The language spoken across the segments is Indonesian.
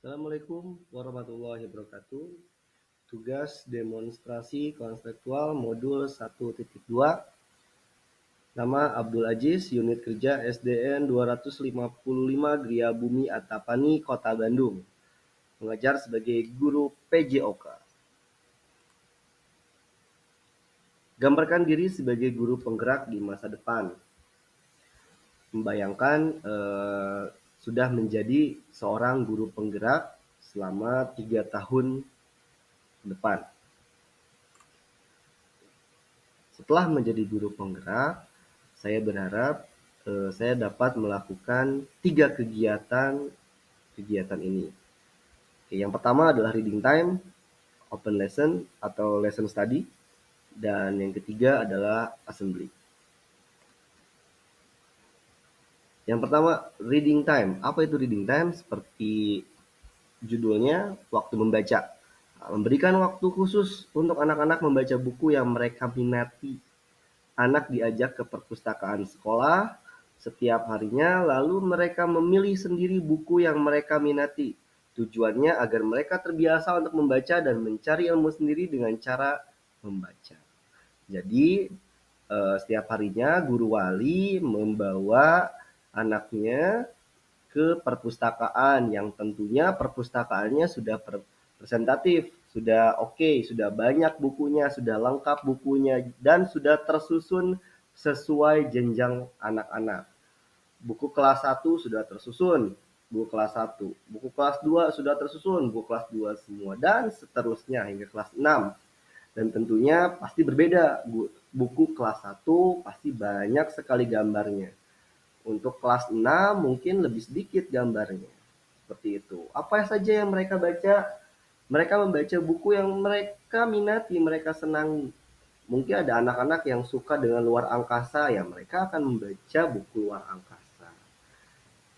Assalamualaikum warahmatullahi wabarakatuh. Tugas demonstrasi konseptual modul 1.2. Nama Abdul Aziz, unit kerja SDN 255 Gria Bumi Antapani, Kota Bandung. Mengajar sebagai guru PJOK. Gambarkan diri sebagai guru penggerak di masa depan. Membayangkan sudah menjadi seorang guru penggerak selama 3 tahun depan. Setelah menjadi guru penggerak, saya berharap saya dapat melakukan 3 kegiatan ini. Yang pertama adalah reading time, open lesson atau lesson study, dan yang ketiga adalah assembly. Yang pertama, reading time. Apa itu reading time? Seperti judulnya, waktu membaca. Memberikan waktu khusus untuk anak-anak membaca buku yang mereka minati. Anak diajak ke perpustakaan sekolah setiap harinya, lalu mereka memilih sendiri buku yang mereka minati. Tujuannya agar mereka terbiasa untuk membaca dan mencari ilmu sendiri dengan cara membaca. Jadi setiap harinya guru wali membawa anaknya ke perpustakaan yang tentunya perpustakaannya sudah presentatif, sudah oke, sudah banyak bukunya, sudah lengkap bukunya, dan sudah tersusun sesuai jenjang anak-anak. Buku kelas 1 sudah tersusun, buku kelas 1, buku kelas 2 sudah tersusun, buku kelas 2 semua, dan seterusnya hingga kelas 6. Dan tentunya pasti berbeda, buku kelas 1 pasti banyak sekali gambarnya. Untuk kelas 6 mungkin lebih sedikit gambarnya. Seperti itu. Apa saja yang mereka baca? Mereka membaca buku yang mereka minati, mereka senangi. Mungkin ada anak-anak yang suka dengan luar angkasa, ya mereka akan membaca buku luar angkasa.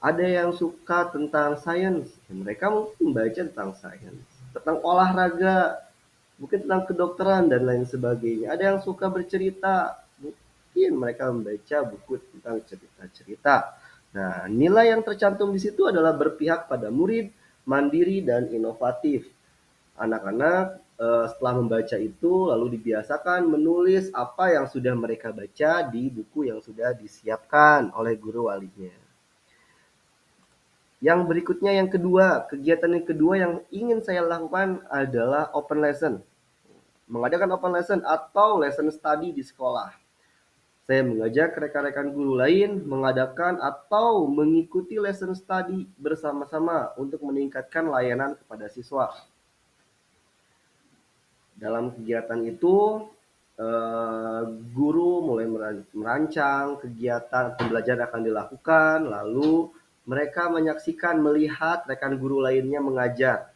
Ada yang suka tentang sains, ya mereka mungkin membaca tentang sains. Tentang olahraga, mungkin tentang kedokteran dan lain sebagainya. Ada yang suka bercerita, mungkin mereka membaca buku tentang cerita-cerita. Nah, nilai yang tercantum di situ adalah berpihak pada murid, mandiri, dan inovatif. Anak-anak setelah membaca itu lalu dibiasakan menulis apa yang sudah mereka baca di buku yang sudah disiapkan oleh guru walinya. Yang berikutnya yang kedua, kegiatan yang kedua yang ingin saya lakukan adalah open lesson. Mengadakan open lesson atau lesson study di sekolah. Saya mengajak rekan-rekan guru lain mengadakan atau mengikuti lesson study bersama-sama untuk meningkatkan layanan kepada siswa. Dalam kegiatan itu, guru mulai merancang kegiatan pembelajaran akan dilakukan, lalu mereka menyaksikan, melihat rekan guru lainnya mengajar.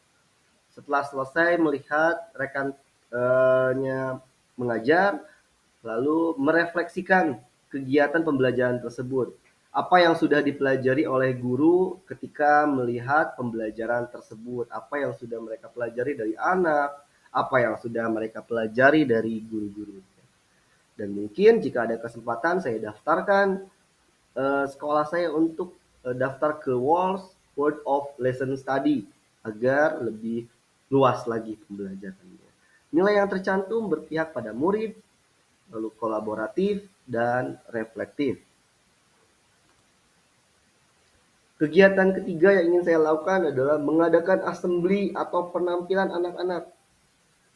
Setelah selesai melihat rekannya mengajar, lalu merefleksikan kegiatan pembelajaran tersebut. Apa yang sudah dipelajari oleh guru ketika melihat pembelajaran tersebut, apa yang sudah mereka pelajari dari anak, apa yang sudah mereka pelajari dari guru-guru. Dan mungkin jika ada kesempatan saya daftarkan sekolah saya untuk daftar ke World of Lesson Study agar lebih luas lagi pembelajarannya. Nilai yang tercantum berpihak pada murid, lalu kolaboratif dan reflektif. Kegiatan ketiga yang ingin saya lakukan adalah mengadakan assembly atau penampilan anak-anak.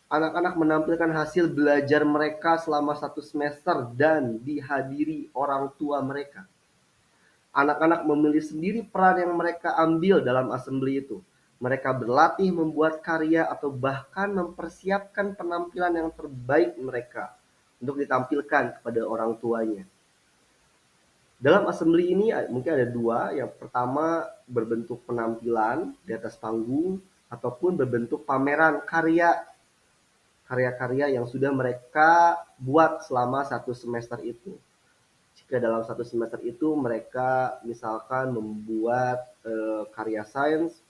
Anak-anak menampilkan hasil belajar mereka selama 1 semester dan dihadiri orang tua mereka. Anak-anak memilih sendiri peran yang mereka ambil dalam assembly itu. Mereka berlatih membuat karya atau bahkan mempersiapkan penampilan yang terbaik mereka untuk ditampilkan kepada orang tuanya. Dalam assembly ini mungkin ada 2. Yang pertama berbentuk penampilan di atas panggung ataupun berbentuk pameran karya-karya yang sudah mereka buat selama 1 semester itu. Jika dalam 1 semester itu mereka misalkan membuat karya sains,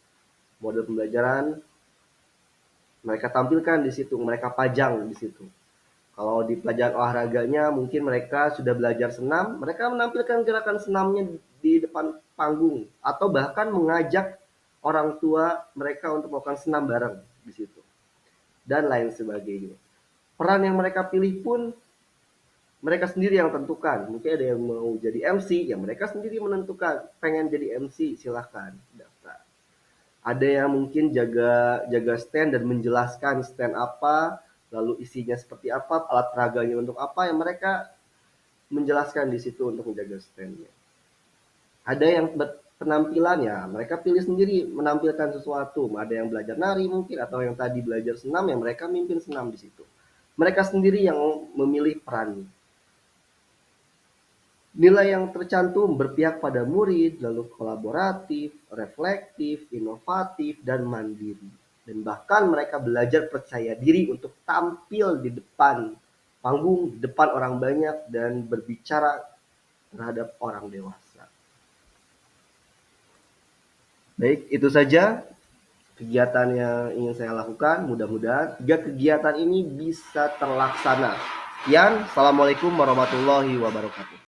model pembelajaran, mereka tampilkan di situ, mereka pajang di situ. Kalau di pelajaran olahraganya mungkin mereka sudah belajar senam, mereka menampilkan gerakan senamnya di depan panggung atau bahkan mengajak orang tua mereka untuk melakukan senam bareng di situ dan lain sebagainya. Peran yang mereka pilih pun mereka sendiri yang tentukan. Mungkin ada yang mau jadi MC, ya mereka sendiri menentukan. Pengen jadi MC, silahkan daftar. Ada yang mungkin jaga jaga stand dan menjelaskan stand apa, lalu isinya seperti apa, alat peraganya untuk apa, yang mereka menjelaskan di situ untuk menjaga standnya. Ada yang penampilan, ya mereka pilih sendiri menampilkan sesuatu. Ada yang belajar nari mungkin, atau yang tadi belajar senam, ya mereka mimpin senam di situ. Mereka sendiri yang memilih peran. Nilai yang tercantum berpihak pada murid, lalu kolaboratif, reflektif, inovatif, dan mandiri. Dan bahkan mereka belajar percaya diri untuk tampil di depan panggung, di depan orang banyak, dan berbicara terhadap orang dewasa. Baik, itu saja kegiatan yang ingin saya lakukan. Mudah-mudahan 3 kegiatan ini bisa terlaksana. Sekian, Assalamualaikum warahmatullahi wabarakatuh.